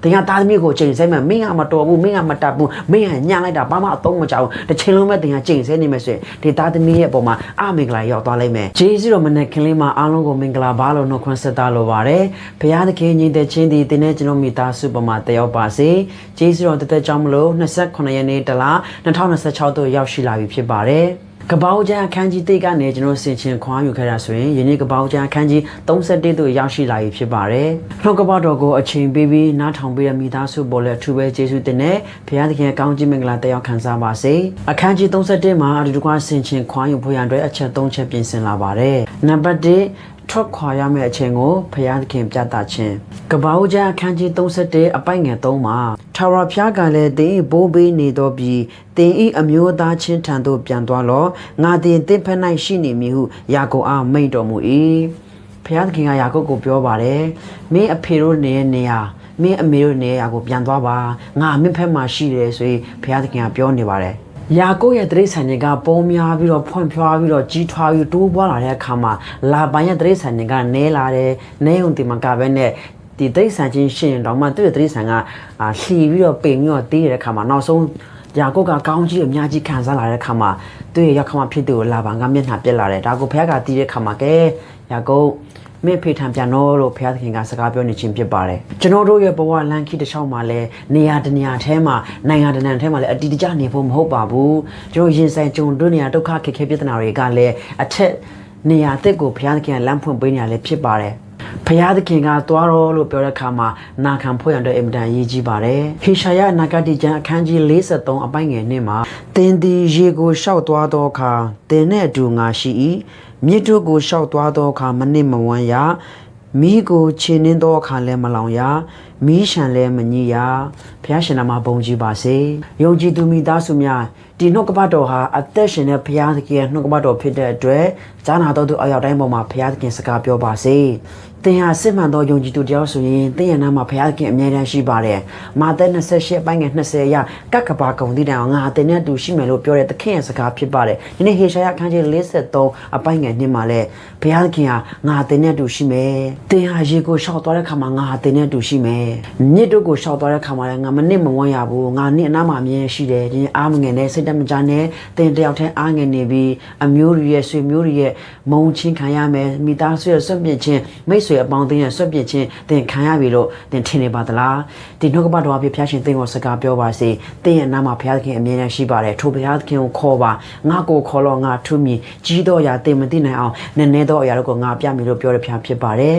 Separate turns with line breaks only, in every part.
တင်ကသားသမီးကိုချိန်ဆဲမယ်မင်းကမတော်ဘူးမင်းကမတတ်ဘူးမင်းကညံ့လိုက်တာဘာမှအသုံးမချဘူးတစ်ချိန်လုံးပဲတင်ကချိန်ဆဲနေမယ်ဆိုရင်ဒီသားသမီးရဲ့အပေါ်မှာအမင်္ဂလာရောက်သွားလိမ့်မယ်ဂျေဇုတော်မနဲ့ခင်လေးမှာအားလုံးကိုမင်္ဂလာပါလို့နှုတ်ခွန်းဆက်သလိုပါတယ်ဘုရားသခင်ညီတဲ့ချင်းဒီတင်တဲ့ကျွန်တော်မိသားစုပေါ်မှာတယောက်ပါစေဂျေဇုတော်တက်ကြောင်းမလို့28ရက်နေ့တလား2026တို့ရောက်ရှိလာပြီဖြစ်ပါတယ်ကပောက်ကျန်းအခန်းကြီးတိတ်ကနေကျွန်တော်ဆင်ခြင်ခွာယူခဲ့တာဆိုရင်ယနေ့ကပောက်ကျန်းအခန်းကြီး31တို့ရောက်ရှိလာပြီဖြစ်ပါတယ်။နှုတ်ကပတော်ကိုအချိန်ပေးပြီးနားထောင်ပေးတဲ့မိသားစုပေါ်လည်းအထူးပဲကျေးဇူးတင်တဲ့ဘုရားသခင်ကောင်းကြီးမင်္ဂလာတက်ရောက်ခံစားပါစေ။အခန်းကြီး31မှာအတူတကွဆင်ခြင်ခွာယူဖို့ရန်အတွက်အချက်3ချက်ပြင်ဆင်လာပါတယ်။နံပါတ်1ထွက်ခွာရမယ့်အချိန်ကိုဘုရားသခင်ပြသခြင်းကပောက်ကျန်းအခန်းကြီး31အပိုက်ငယ်3မှာထာဝရဘုရားကလည်းသင်ဘိုးဘေးနေတော်ပြီးသင်ဤအမျိုးသားချင်းထံသို့ပြန်သွားလောငါသင်သင်ဖက်၌ရှိနေမည်ဟုယာကုပ်အားမိန့်တော်မူ၏ဘုရားသခင်ကယာကုပ်ကိုပြောပါတယ်မင်းအဖေတို့နေရာမင်းအမေတို့နေရာကိုပြန်သွားပါငါမင်းဖက်မှာရှိတယ်ဆိုရင်ဘုရားသခင်ကပြောနေပါတယ်ယာကုပ်ရဲ့တိရစ္ဆာန်တွေကပုံများပြီးတော့ဖွင့်ဖြွားပြီးတော့ကြီးထွားပြီးတိုးပွားလာတဲ့အခါမှာလာပိုင်ရဲ့တိရစ္ဆာန်တွေကနဲလာတယ်နဲုံတင်မှာကပဲနဲ့ဒီတိရစ္ဆာန်ချင်းရှင်တော့မှသူ့ရဲ့တိရစ္ဆာန်ကလှီပြီးတော့ပိန်ပြီးတော့တီးရတဲ့အခါမှာနောက်ဆုံးယာကုပ်ကကောင်းကြီးအများကြီးခံစားလာတဲ့အခါမှာသူ့ရဲ့ရောက်ခမဖြစ်သူကိုလာပါငါမျက်နှာပြက်လာတယ်ဒါကိုဘုရားကတီးတဲ့အခါမှာကဲယာကုပ်မင်းဖေထံပြန်တော့လို့ဘုရားသခင်ကစကားပြောနေခြင်းဖြစ်ပါတယ်ကျွန်တော်တို့ရဲ့ဘဝလမ်းခီးတစ်လျှောက်မှာလဲနေရာတနေရာထဲမှာနိုင်ငံတနိုင်ငံထဲမှာလဲအတီးတကျနေဖို့မဟုတ်ပါဘူးကျွန်တော်ရင်ဆိုင်ကြုံတွေ့နေရဒုက္ခခက်ခဲပြဿနာတွေကလည်းအထက်နေရာအသစ်ကိုဘုရားသခင်ကလမ်းဖွင့်ပေးနေရလဲဖြစ်ပါတယ်ဘုရားသခင်ကသွားတော့လို့ပြောတဲ့အခါမှာနာခံဖို့ရတဲ့အင်မတန်အရေးကြီးပါတယ်ဟေရှာယနာဂတိကျမ်းအခန်းကြီး43အပိုင်ငယ်1မှာသင်သည်ရေကိုရှောက်သွားသောအခါသင်နဲ့အတူငါရှိ၏မြစ်တို့ကိုရှောက်သွားသောအခါမနစ်မဝမ်းရမီးကိုခြေနှင်းသောအခါလည်းမလောင်ရမီးရှံလည်းမညစ်ရဘုရားရှင်နာမဘုံကြီးပါစေယုံကြည်သူမိသားစုများဒီနှုတ်ကပတ်တော်ဟာအသက်ရှင်တဲ့ဘုရားသခင်ရဲ့နှုတ်ကပတ်တော်ဖြစ်တဲ့အတွက်ဈာနာတော်သူအရောက်တိုင်းပေါ်မှာဘုရားသခင်စကားပြောပါစေသင်ဟာစစ်မှန်သောယုံကြည်သူတယောက်ဆိုရင်သင်ရဲ့နာမှာဘုရားသခင်အမြဲတမ်းရှိပါတယ်မာသဲ28အပိုင်းငယ်20ရကကဘာကုံတိတိုင်အောင်ငါသင်နဲ့တူရှိမယ်လို့ပြောတဲ့သခင်ရဲ့စကားဖြစ်ပါတယ်ဒီနေ့ဟေရှာယအခန်းကြီး43အပိုင်းငယ်2မှာလည်းဘုရားသခင်ဟာငါသင်နဲ့တူရှိမယ်သင်ဟာရေကိုရှောက်သွားတဲ့ခါမှာငါသင်နဲ့တူရှိမယ်မြစ်တို့ကိုရှောက်သွားတဲ့ခါမှာလည်းငါမနစ်မဝမ်းရဘူးငါနစ်အနားမှာအမြဲရှိတယ်ဒီအားမငယ်နဲ့စိတ်တမကြနဲ့သင်တယောက်တည်းအားငယ်နေပြီးအမျိုးတွေရဲ့ဆွေမျိုးတွေရဲ့မုံချင်းခံရမယ်မိသားစုရဲ့ဆွတ်ပြစ်ချင်းမိတ်ဆွေအပေါင်းအသင်းရဲ့ဆွတ်ပြစ်ချင်းသင်ခံရပြီလို့သင်ထင်နေပါသလားဒီနှုတ်ကပတ်တော်အဖြစ်ဖျားရှင်သင်ကိုစကားပြောပါစေသင်ရဲ့နားမှာဘုရားသခင်အမြဲတမ်းရှိပါတယ်ထိုဘုရားသခင်ကိုခေါ်ပါငါကိုခေါ်လို့ငါထူးမြည်ကြီးတော့ရာသင်မသိနိုင်အောင်နည်းနည်းတော့အရာတို့ကိုငါပြမည်လို့ပြောတဲ့ဖျားဖြစ်ပါတယ်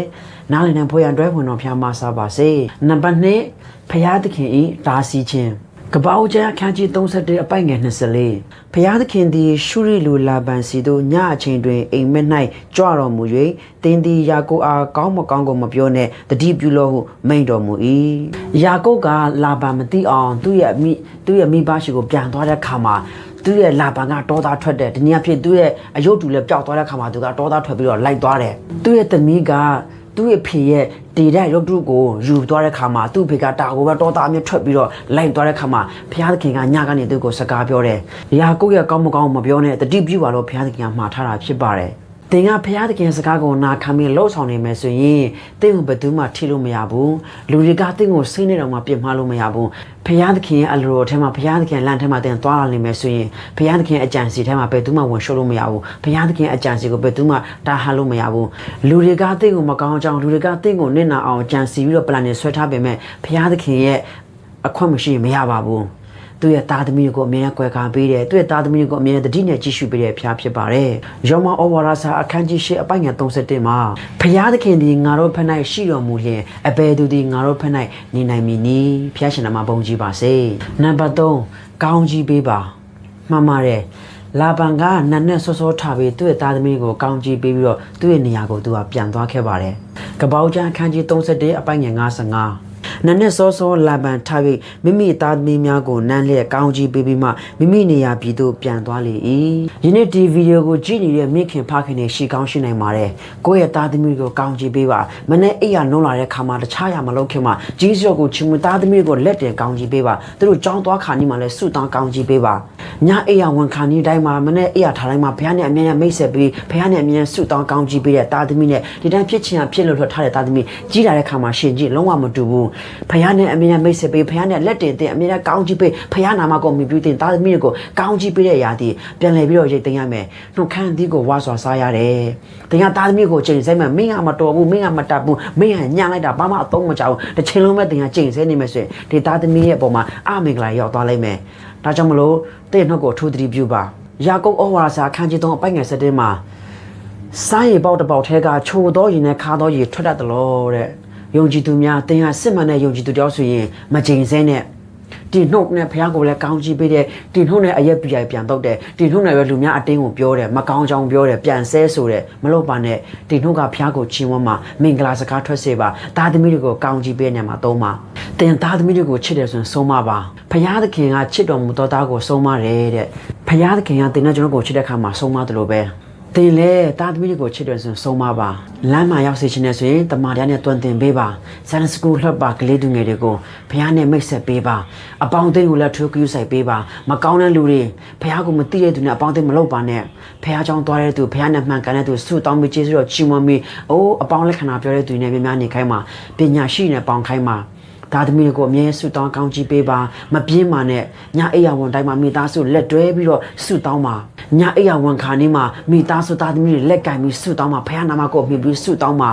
နားလည်နိုင်ဖို့ရန်တွဲဝင်တော်ဖျားမဆာပါစေနံပါတ်2ဘုရားသခင်ဤတားဆီးခြင်းကပောက်ကျမ်းအခန်းကြီး31အပိုက်ငယ်24ဘုရားသခင်သည်ရှုရိလူလာပန်စီတို့ညအချိန်တွင်အိမ်မက်၌ကြွတော်မူ၍သင်သည်ယာကုပ်အားကောင်းမကောင်းကိုမပြောနဲ့တတိပြုလို့ဟုမိန့်တော်မူ၏ယာကုပ်ကလာပန်မသိအောင်သူ့ရဲ့မိဘရှိကိုပြန်သွားတဲ့ခါမှာသူ့ရဲ့လာပန်ကတောသားထွက်တယ်ဒီနေ့အဖြစ်သူ့ရဲ့အယုတ်တူလည်းပျောက်သွားတဲ့ခါမှာသူကတောသားထွက်ပြီးတော့လိုက်သွားတယ်သူ့ရဲ့သမီးကသူ့ရဲ့ဖေရဲ့တေတဲ့ရုပ်တုကိုယူသွားတဲ့ခါမှာသူ့ဖေကတာကိုပဲတောသားအမြတ်ထွက်ပြီးတော့လိုက်သွားတဲ့ခါမှာဘုရားသခင်ကညကနေသူ့ကိုစကားပြောတယ်။ယာကုပ်ရဲ့ကောင်းမကောင်းမပြောနဲ့တတိပြုပါလို့ဘုရားသခင်ကမှားထားတာဖြစ်ပါတယ်။သင်ကဘုရားသခင်စကားကိုနာခံပြီးလှုပ်ဆောင်နေမယ်ဆိုရင်သင်ကိုဘယ်သူမှထိလို့မရဘူး။လူတွေကသင်ကိုစိတ်နဲ့တော့မှပြစ်မှားလို့မရဘူး။ဘုရားသခင်ရဲ့အလိုတော်ထဲမှာဘုရားသခင်လမ်းထဲမှာသင်သွားလာနေမယ်ဆိုရင်ဘုရားသခင်အကြံစီထဲမှာဘယ်သူမှဝင်ရှုပ်လို့မရဘူး။ဘုရားသခင်အကြံစီကိုဘယ်သူမှတားဟလို့မရဘူး။လူတွေကသင်ကိုမကောင်းအောင်လူတွေကသင်ကိုနစ်နာအောင်ကြံစီပြီးတော့ပလန်တွေဆွဲထားပေမဲ့ဘုရားသခင်ရဲ့အခွင့်မရှိမရပါဘူး။သူ့ရဲ့သားသမီးကိုအမြဲကွယ်ကာပေးတယ်သူ့ရဲ့သားသမီးကိုအမြဲတတိနဲ့ကြည့်ရှုပေးတဲ့ဖျားဖြစ်ပါတယ်။ယောမဩဝါဒစာအခန်းကြီး8အပိုင်ငယ်31မှာဘုရားသခင်သည်ငါတို့ဖက်၌ရှိတော်မူလျင်အဘယ်သူသည်ငါတို့ဖက်၌နေနိုင်မည်နည်းဖျားရှင်နာမဘုန်းကြီးပါစေ။နံပါတ်3ကောင်းကြီးပေးပါမှန်ပါတယ်လာပန်ကနတ်နဲ့စောထားပြီးသူ့ရဲ့သားသမီးကိုကောင်းကြီးပေးပြီးတော့သူ့ရဲ့နေရာကိုသူကပြန်သွားခဲ့ပါတယ်။ကပောက်ကျမ်းအခန်းကြီး31အပိုင်ငယ်55နနဲ့စောလာပန်ထား၍မိမိသားသမီးများကိုနန်းလျက်ကောင်းကြီးပေးပြီးမှမိမိနေရာပြည်သို့ပြန်သွားလေ၏ယနေ့ဒီဗီဒီယိုကိုကြည့်နေတဲ့မိခင်ဖခင်တွေရှိကောင်းရှိနိုင်ပါတယ်ကိုယ့်ရဲ့သားသမီးကိုကောင်းကြီးပေးပါမနဲ့အိယာနှုံးလာတဲ့ခါမှာတခြားရမလုပ်ခင်မှာဂျေဇုကိုချီးမွမ်းသားသမီးကိုလက်တင်ကောင်းကြီးပေးပါသူတို့ကြောင်းသွားခါနီးမှာလဲဆုတောင်းကောင်းကြီးပေးပါညအိယာဝန်ခါနီးတိုင်းမှာမနဲ့အိယာထားတိုင်းမှာဘုရားနဲ့အမြဲတမ်းမိတ်ဆက်ပြီးဘုရားနဲ့အမြဲဆုတောင်းကောင်းကြီးပေးတဲ့သားသမီးနဲ့ဒီတိုင်းဖြစ်ချင်ဖြစ်လို့ထွက်ထားတဲ့သားသမီးကြီးလာတဲ့ခါမှာရှင်ကြီးလုံးဝမတူဘူး ဖယားနဲ့အမေကမိတ်ဆက်ပေးဖယားနဲ့လက်တင်တင်အမေကကောင်းကြီးပေးဖယားနာမကိုမြည်ပြီးတင်သားသမီးတွေကိုကောင်းကြီးပေးတဲ့အရာဒီပြန်လည်ပြီးတော့ရိတ်သိမ်းရမယ်နှုတ်ခမ်းသီးကိုဝါစွာစားရတယ်တင်ကသားသမီးကိုချိန်ဆဲမယ်မင်းကမတော်ဘူးမင်းကမတတ်ဘူးမင်းကညံ့လိုက်တာဘာမှအသုံးမချဘူးတစ်ချိန်လုံးပဲတင်ကချိန်ဆဲနေမယ်ဆိုရင်ဒီသားသမီးရဲ့အပေါ်မှာအမင်္ဂလာရောက်သွားလိမ့်မယ်ဒါကြောင့်မလို့တဲ့နှုတ်ကိုထူးသတိပြုပါယာကုပ်ဩဝါဒစာအခန်းကြီး3အပိုင်ငယ်7မှာစားရည်ပေါက်တစ်ပေါက်ထဲကချိုသောရည်နဲ့ခါသောရည်ထွက်တတ်တယ်လို့တဲ့ယုံကြည်သူများတင်ဟာစစ်မှန်တဲ့ယုံကြည်သူတယောက်ဆိုရင်မချိန်ဆဲနဲ့ဒီနှုတ်နဲ့ဖခင်ကိုလည်းကောင်းချီးပေးတယ်ဒီနှုတ်နဲ့အရက်ပြိုင်ပြန်တော့တယ်ဒီနှုတ်နဲ့ပဲလူများအတင်းကိုပြောတယ်မကောင်းကြောင်ပြောတယ်ပြန်ဆဲဆိုတယ်မလုပ်ပါနဲ့ဒီနှုတ်ကဖခင်ကိုချီးမွမ်းမှာမင်္ဂလာစကားထွက်စေပါသားသမီးတွေကိုကောင်းချီးပေးနေမှာသုံးပါတင်သားသမီးတွေကိုချစ်တယ်ဆိုရင်ဆုံးမပါဖခင်သခင်ကချစ်တော်မူသောသားကိုဆုံးမတယ်တဲ့ဖခင်သခင်ကတင်တဲ့ကျွန်တော်ကိုချစ်တဲ့အခါမှာဆုံးမတယ်လို့ပဲတင်လေသားသမီးတွေကိုချစ်တယ်ဆိုရင်ဆုံးမပါလမ်းမှာရောက်စေချင်တယ်ဆိုရင်တမန်တော်နဲ့တွန်းတင်ပေးပါဆန်စကူလှပ်ပါကလေးသူငယ်တွေကိုဖခင်နဲ့မိတ်ဆက်ပေးပါအပေါင်းအသင်းကိုလည်းထိုးကူးဆိုင်ပေးပါမကောင်းတဲ့လူတွေဖခင်ကိုမသိတဲ့သူနဲ့အပေါင်းအသင်းမလုပ်ပါနဲ့ဖခင်ကြောင့်သွားတဲ့သူဖခင်နဲ့မှန်ကန်တဲ့သူဆုတောင်းပြီးကျေးဇူးတော်ချီးမွမ်းပြီးအိုးအပေါင်းလက္ခဏာပြောတဲ့သူနဲ့များများနေခိုင်းပါပညာရှိနဲ့ပေါင်းခိုင်းပါသားသမီးတွေကိုအမြဲဆုတောင်းကောင်းချီးပေးပါမပြင်းပါနဲ့ညအိယာဝန်တိုင်းမှာမိသားစုလက်တွဲပြီးတော့ဆုတောင်းပါညအိယာဝန်ခါနေမှာမိသားစုသားသမီးတွေလက်ကင်ပြီးဆုတောင်းပါဖခင်နာမကိုမြှုပ်ပြီးဆုတောင်းပါ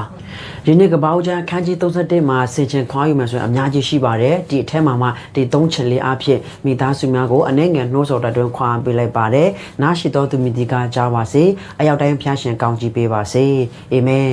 ဒီနေ့ကပောက်ချမ်းခန်းကြီး31မှာဆင်ခြင်ခွာယူမယ်ဆိုရင်အများကြီးရှိပါတယ်ဒီအထက်မှာမှဒီ3ချက်လေးအဖြစ်မိသားစုများကိုအနေငယ်နှိုးဆော်တတ်တွင်ခွာပေးလိုက်ပါတယ်နားရှိတော်သူမိဒီကကြားပါစေအရောက်တိုင်းဖခင်ရှင်ကောင်းချီးပေးပါစေအာမင်